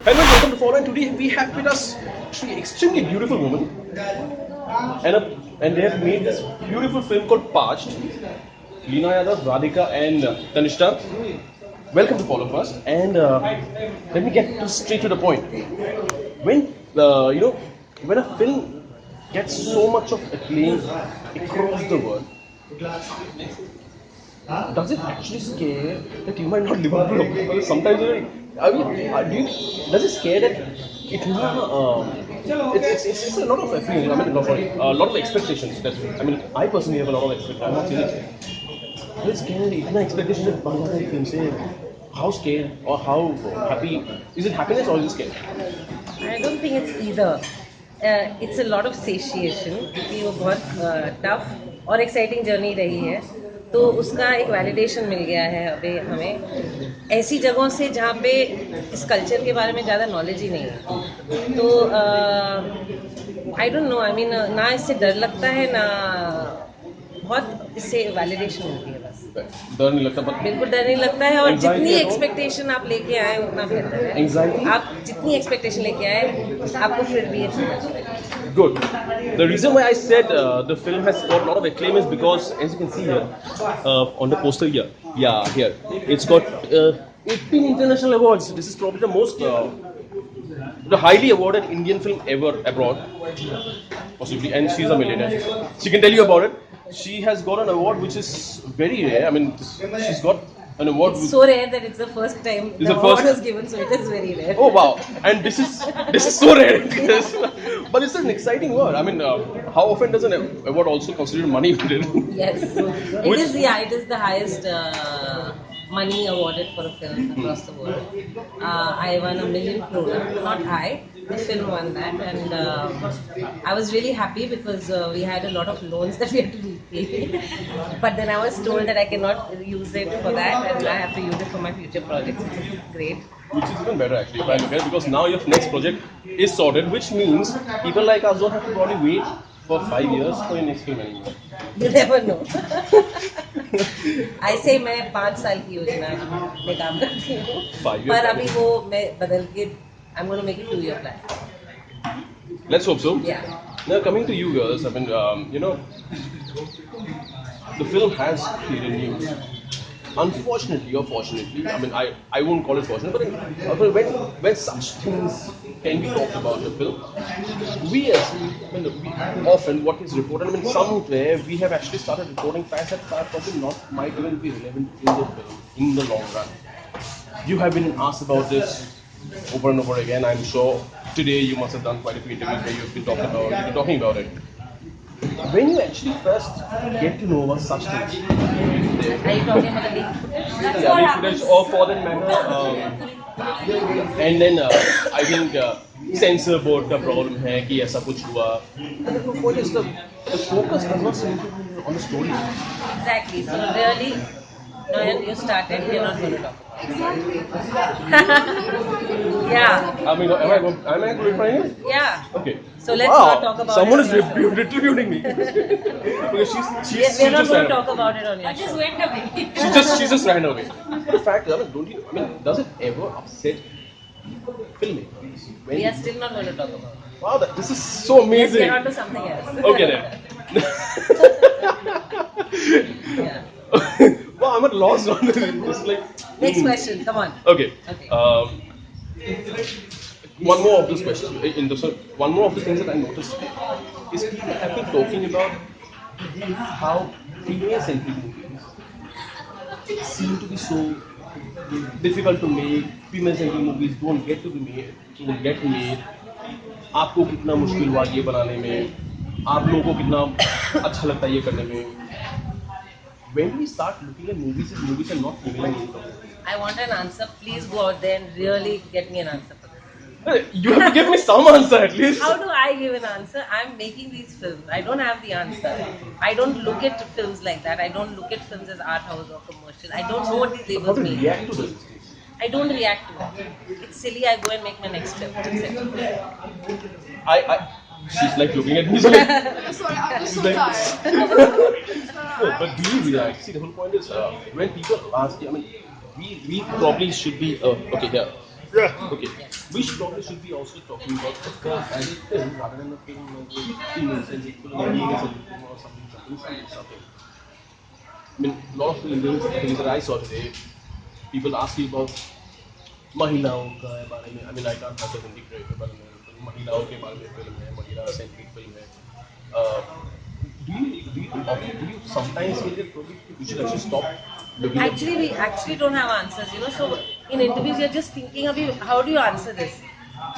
Hello and welcome to Follow. And today we have with us actually extremely beautiful woman, and they have made this beautiful film called Parched. Leena Yadav, Radhika, and Tanishta. Welcome to Follow first, and let me get straight to the point. When when a film gets so much of acclaim across the world, does it actually scare that you might not live up to it? Because sometimes, does it scare that it's a lot of feelings. I mean, no, sorry, a lot of expectations. I personally have a lot of expectations. I'm not saying it. It's scary. इतना expectation से बन जाता है film से. How scared or how happy? Is it happiness or is it scare? I don't think it's either. It's a lot of satiation क्योंकि वो बहुत tough और एक्साइटिंग जर्नी रही है, तो उसका एक वैलिडेशन मिल गया है अभी हमें ऐसी जगहों से जहाँ पे इस कल्चर के बारे में ज़्यादा नॉलेज ही नहीं है. तो I don't know, I mean ना इससे डर लगता है ना बहुत इससे वैलिडेशन मिलती है. बस डर नहीं लगता, बिल्कुल डर नहीं लगता है. और जितनी एक्सपेक्टेशन आप लेके आए उतना बेहतर है. आप जितनी एक्सपेक्टेशन लेके आए आपको फिर भी good. The reason why I said the film has got a lot of acclaim is because, as you can see here on the poster here, here it's got 18 international awards. This is probably the most the highly awarded Indian film ever abroad, possibly, and she's a millionaire. She can tell you about it. She has got an award which is very rare. I mean, she's got an award. It's so rare that it's the first time the award was given, so it is very rare. Oh wow! And this is so rare. But it's an exciting award. I mean, how often does an award also consider money? Yes, it is. Yeah, it is the highest money awarded for a film across the world. I won $1 million, not I. The film won that, and I was really happy because we had a lot of loans that we had to repay. But then I was told that I cannot use it for that, and I have to use it for my future projects, which is great. Which is even better actually, if I look at it, because now your next project is sorted, which means people like us don't have to probably wait for 5 years for your next film anymore. You never know. I say मैं 5 साल की योजना में काम करती हूँ, पर अभी वो मैं बदल के I'm going to make it 2-year plan. Let's hope so. Yeah. Now coming to you girls, I mean, the film has created news. Unfortunately or fortunately, I mean, I won't call it fortunate, but when such things can be talked about the film, we often what is reported, I mean, somewhere we have actually started reporting facts that are probably not might even be relevant in the film in the long run. You have been asked about this over and over again. I'm sure today you must have done quite a few interviews where you've been talking about it. When you actually first get to know about such things, Are you talking about the leaked footage? yeah, leaked footage or for that matter, and then I think censor board का problem है कि ऐसा कुछ हुआ. But the point is the focus does not seem to be on the story. Exactly. So really, Noyan, you started. We're not going to talk. Yeah. I mean, am I glorifying it? Yeah. Okay. So let's not talk about someone it. is retributing me. Because We're not going to talk about it on your show. went away. She just ran away. The fact is, I mean, does it ever upset filmmakers? We are still not going to talk about it. Wow, this is so Let's amazing. get on to something else. Okay then. Yeah. Wow, I'm at loss on this. It's like. Next question. Come on. Okay. Okay. One more of this question. One more of the things that I noticed is people have been talking about how female-centric movies seem to be so difficult to make. Female-centric movies don't get made. आपको कितना मुश्किल हुआ ये बनाने में, आप लोगों को कितना अच्छा लगता है ये करने में. When do we start looking at movies are not female in I want an answer. Please go out there and really get me an answer for this. You have to give me some answer at least. How do I give an answer? I'm making these films. I don't have the answer. I don't look at films like that. I don't look at films as art house or commercial. I don't know what these How labels do you mean. react to this? I don't react to it. It's silly. I go and make my next film. That's it. She's like looking at me. She's like, Sorry, I'm just so like, tired. but do you react? See, the whole point is when people ask you, I mean, we probably should be okay here. Yeah. Okay. We should be also talking about the film as a film rather than a film as a female centric film or male centric film or something. I mean, a lot of things that I saw today, people ask you about महिलाओं का बारे में. I mean, I can't have a Hindi creator, but महिलाओं के बारे में film है, महिला centric film है. Do you sometimes feel that probably you should actually stop looking at Actually, we actually don't have answers, you know. So in interviews, you're just thinking of how do you answer this?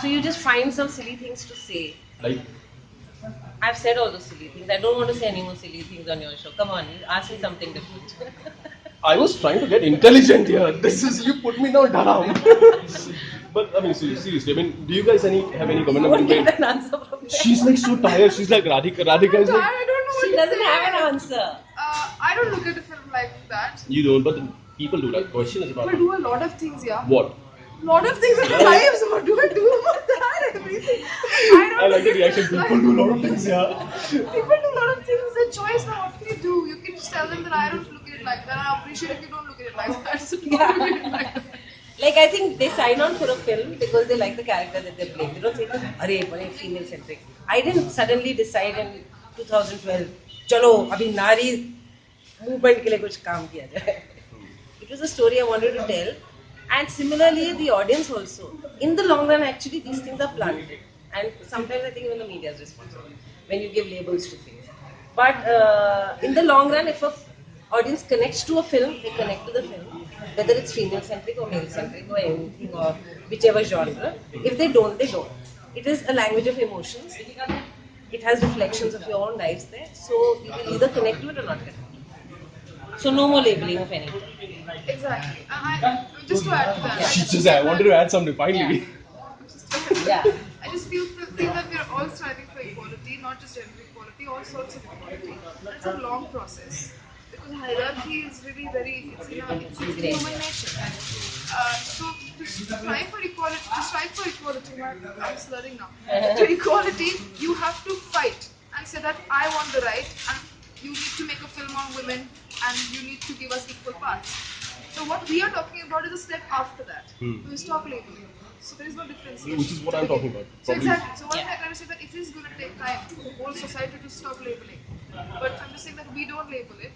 So you just find some silly things to say. like I've said all those silly things. I don't want to say any more silly things on your show. Come on, ask me something different. I was trying to get intelligent here. This is you put me now down. But I mean, seriously, I mean, do you guys have any comment? You won't I mean, get an answer from me. she's like so tired. She's like Radhika. Radhika is like I don't know. She doesn't have an answer. I don't look at the film like that. you don't, but people do. Like question is about People do a lot of things, yeah. what? Lot of things in their lives. What do I do about that? Everything. I don't I like the look at reaction. it People do a lot of things, yeah. People do a lot of things. It's a choice now. What can you do? You can just tell them that I don't look at it like that. I appreciate if you don't look at it like that. So don't look at it like that. Like I think they sign on for a film because they like the character that they're playing. They don't say, "Arey, bade female centric." I didn't suddenly decide in 2012, "Chalo, abhi nari movement ke liye kuch kaam kiya jaye." It was a story I wanted to tell, and similarly the audience also. In the long run, actually, these things are planted, and sometimes I think even the media is responsible when you give labels to things. But in the long run, if a audience connects to a film, they connect to the film, whether it's female centric or male centric or anything or whichever genre. If they don't, they don't. It is a language of emotions. It has reflections of your own lives there, so you will either connect to it or not connect. So no more labeling of anything. Exactly. And I just to add to that. She just I wanted to add something finally. Yeah. I just feel that we're all striving for equality, not just gender equality, all sorts of equality. And it's a long process because hierarchy is really it's human nature. So to strive for equality, I'm slurring now. To equality, you have to fight and say that I want the right, and you need to make a film on women, and you need to give us equal parts. So what we are talking about is a step after that. We stop labeling. So there is no difference here. Which is what I'm talking about. So Probably. exactly. So what I'm trying to say that it is going to take time for the whole society to stop labeling. But I'm just saying that we don't label it,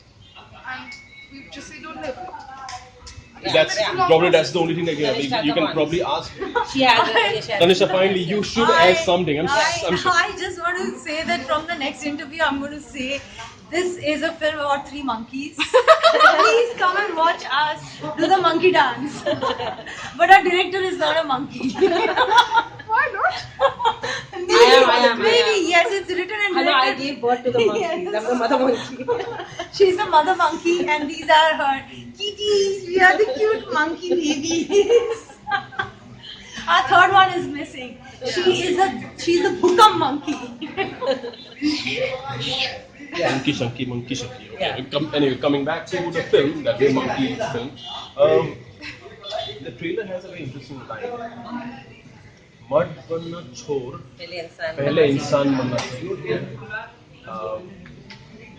and we just say don't label it. That's Yeah. probably that's the only thing that Tanisha, you come can on. probably ask. She has she has Tanisha, finally, you should add something. I'm sure. I just want to say that from the next interview, I'm going to say this is a film about 3 monkeys. Please come and watch us do the monkey dance. But our director is not a monkey. Why not? I am. Maybe, yes, it's written and Hello, I directed. gave birth to the monkeys. Yes. I'm the mother monkey. She's the mother monkey and these are her kitties. We are the cute monkey babies. Our third one is missing. She's a Bhukam monkey. Monkey Shanky. Okay. Yeah. Anyway, coming back to the film, that is Monkey film. The trailer has a very interesting line. मर्द बनना छोड़ पहले इंसान बनना चाहिए.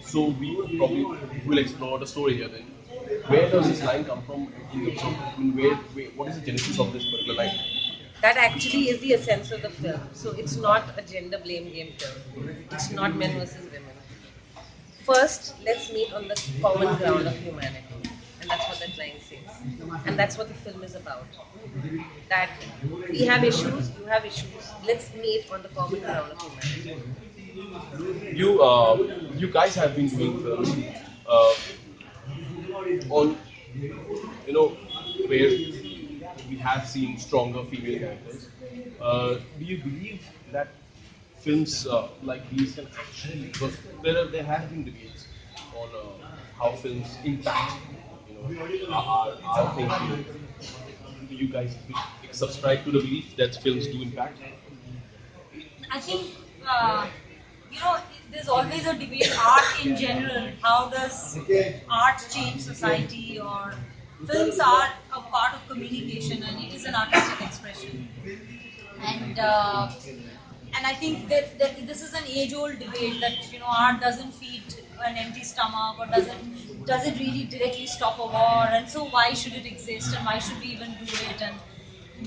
So we will explore the story here then. Where does this line come from? What is the genesis of this particular line? That actually is the essence of the film. So it's not a gender blame game film. It's not men versus women. First, let's meet on the common ground of humanity. And that's what that line says. And that's what the film is about. That we have issues, you have issues. Let's meet on the common ground of humanity. You guys have been doing films on, where we have seen stronger female characters. Do you believe that films like these can actually, because there have been debates on how films impact, our thinking. Do you guys subscribe to the belief that films do impact? I think, there's always a debate, art in general. How does art change society? Or films are a part of communication and it is an artistic expression. And I think that this is an age-old debate that, art doesn't feed an empty stomach or does it really directly stop a war? And so why should it exist and why should we even do it? And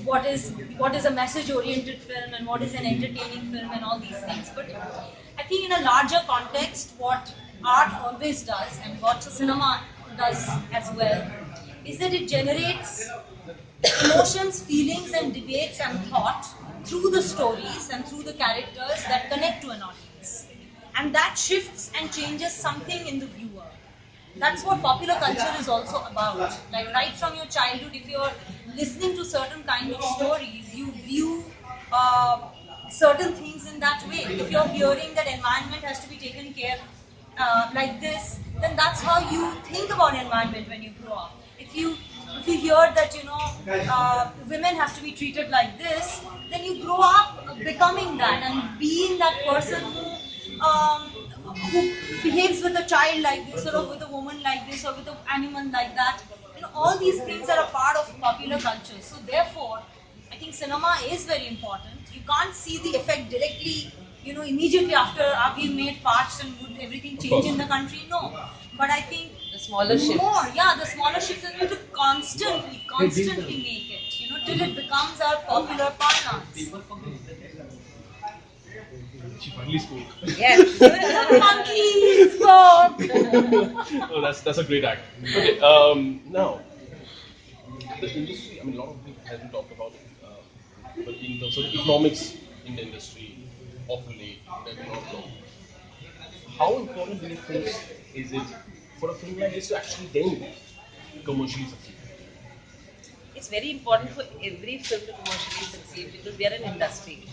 what is a message oriented film and what is an entertaining film and all these things. But I think in a larger context, what art always does and what cinema does as well is that it generates emotions, feelings, and debates and thought through the stories and through the characters that connect to an audience. And that shifts and changes something in the viewer. That's what popular culture is also about. Like right from your childhood, if you're listening to certain kind of stories, you view certain things in that way. If you're hearing that environment has to be taken care like this, then that's how you think about environment when you grow up. If you hear that women have to be treated like this, then you grow up becoming that and being that person who behaves with a child like this or with a woman like this or with an animal like that. All these things are a part of popular culture. So therefore, I think cinema is very important. You can't see the effect directly, immediately after we made parts and would everything change in the country. No. But I think The smaller shifts. the smaller shifts, and we have to constantly make it, till it becomes our popular parlance. She finally spoke. Yes. Monkeys, spoke. Oh, that's a great act. Okay, now the industry. I mean, a lot of people haven't talked about it, but in terms of economics in the industry, of late, there's a lot of talk. How important do you think is it for a film like this to actually then commercially succeed? It's very important for every film to commercially succeed because we are an industry.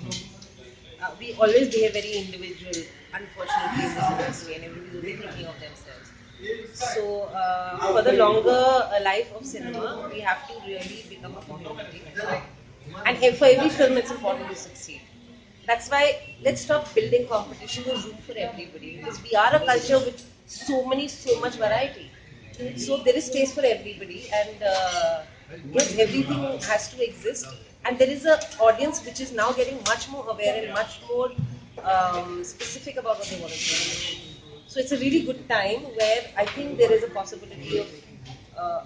We always behave very individual, unfortunately, in this industry, and everybody will be thinking of themselves. So, for the longer life of cinema, we have to really become a community. And for every film, it's important to succeed. That's why let's stop building competition. There's room for everybody because we are a culture with so much variety. So there is space for everybody, and yes, everything has to exist. And there is an audience which is now getting much more aware and much more specific about what they want to do. So it's a really good time where I think there is a possibility of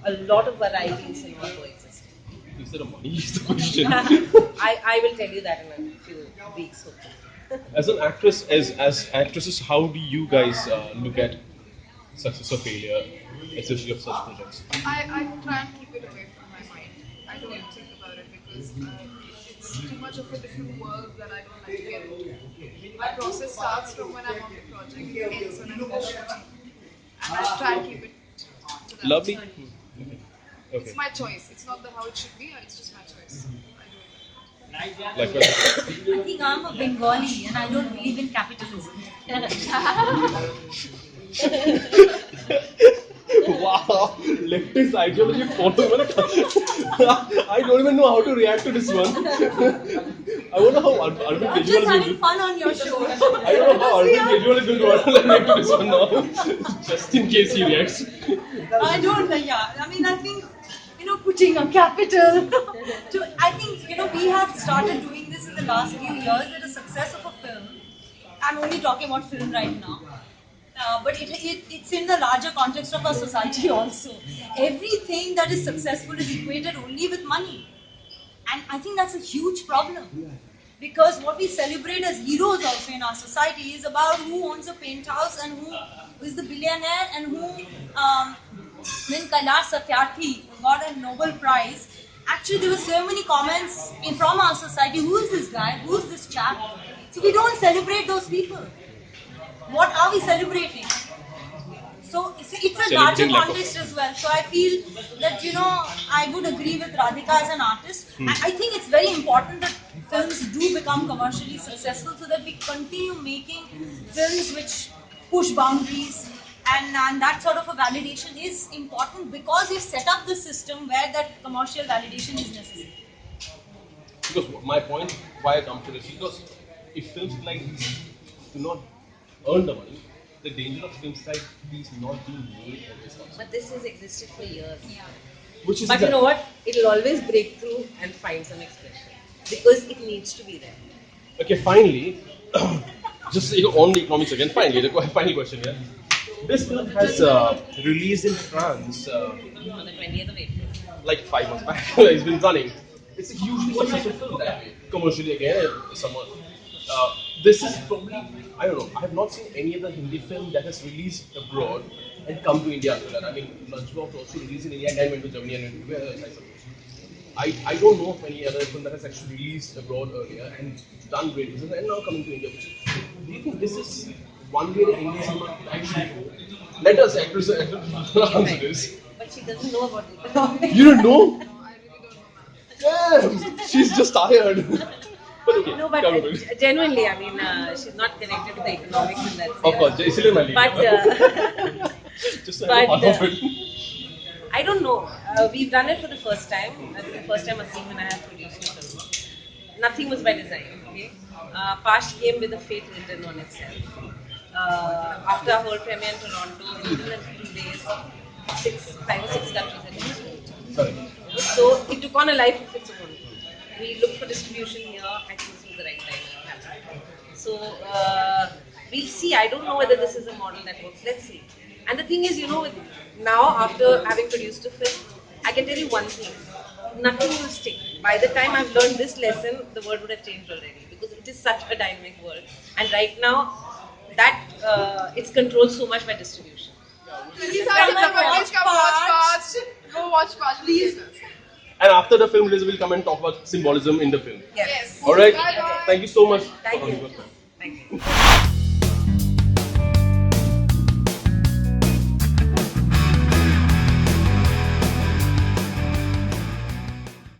a lot of variety in cinema coexisting. Is there a money is the question? I will tell you that in a few weeks, hopefully. As an actress, as actresses, how do you guys look at success or failure, especially of such projects? I try and keep it away from my mind. I don't think about it because it's too much of a different world that I don't like to get into. My process starts from when I'm on the project, it ends when I'm done shooting. And I try and keep it to that. Lovely. It's Okay. my choice. It's not how it should be, it's just my choice. I do it. Likewise. I think I'm a Bengali and I don't believe in capitalism. Wow, leftist ideology follow. I don't even know how to react to this one. I wonder how Arvind I'm Kejriwal just is going having to. fun on your show. I don't know how Arvind Kejriwal is going to react to this one now. Just in case he reacts. I don't know, yeah. I mean, I think, putting a capital. I think, we have started doing this in the last few years with the success of a film. I'm only talking about film right now. But it's in the larger context of our society also. Everything that is successful is equated only with money. And I think that's a huge problem. Because what we celebrate as heroes also in our society is about who owns a penthouse and who is the billionaire and who, when Kailash Satyarthi got a Nobel Prize, actually there were so many comments from our society, who is this guy, who is this chap? So we don't celebrate those people. What are we celebrating? So it's a larger Celebrating lack of- context as well. So I feel that I would agree with Radhika as an artist. I think it's very important that films do become commercially successful so that we continue making films which push boundaries and that sort of a validation is important because we've set up the system where that commercial validation is necessary. Because my point, why I come to this, because if films like these do not earn the money, the danger of films like these not being made always comes. But this has existed for years. Yeah. Which is But you know what? It'll always break through and find some expression because it needs to be there. Okay, finally, just on the economics again. Finally, the final question here. This film has released in France On the 20th of April. like 5 months back. It's been running. it's a hugely successful film that way. Commercially, again, someone. This is probably, I don't know, I have not seen any other Hindi film that has released abroad and come to India after that. I mean, Lunchbox also released in India and then went to Germany and went to where else, I suppose. I don't know of any other film that has actually released abroad earlier and done great business and now coming to India. Do you think this is one way the Indian cinema could actually go? Let us actors answer this. But she doesn't know about economics. You don't know? No, I really don't know, ma'am. Damn, she's just tired. But okay, No, but come on. genuinely, I mean, she's not connected to the economics in that sense. Of course, इसलिए मैं लिख But रहा हूँ. Just so I know but, half of it. I don't know. We've done it for the first time. This is the first time Aseem and I have produced a film. Nothing was by design. Okay, Pash came with a fate written on itself. After our whole premiere in Toronto, within a few days, 5 or 6 countries had been sold. Correct. So it took on a life of its own. We looked for distribution here. I think this was the right time. So we'll see. I don't know whether this is a model that works. Let's see. And the thing is, you know, now after having produced a film, I can tell you one thing: nothing will stick. By the time I've learned this lesson, the world would have changed already because it is such a dynamic world. And right now, that it's controlled so much by distribution. Please have to watch Pash. Go watch Pash. Please. And after the film release, we'll come and talk about symbolism in the film. Yes. Alright? Bye-bye. Thank you so much. Thank for you. coming. Thank you.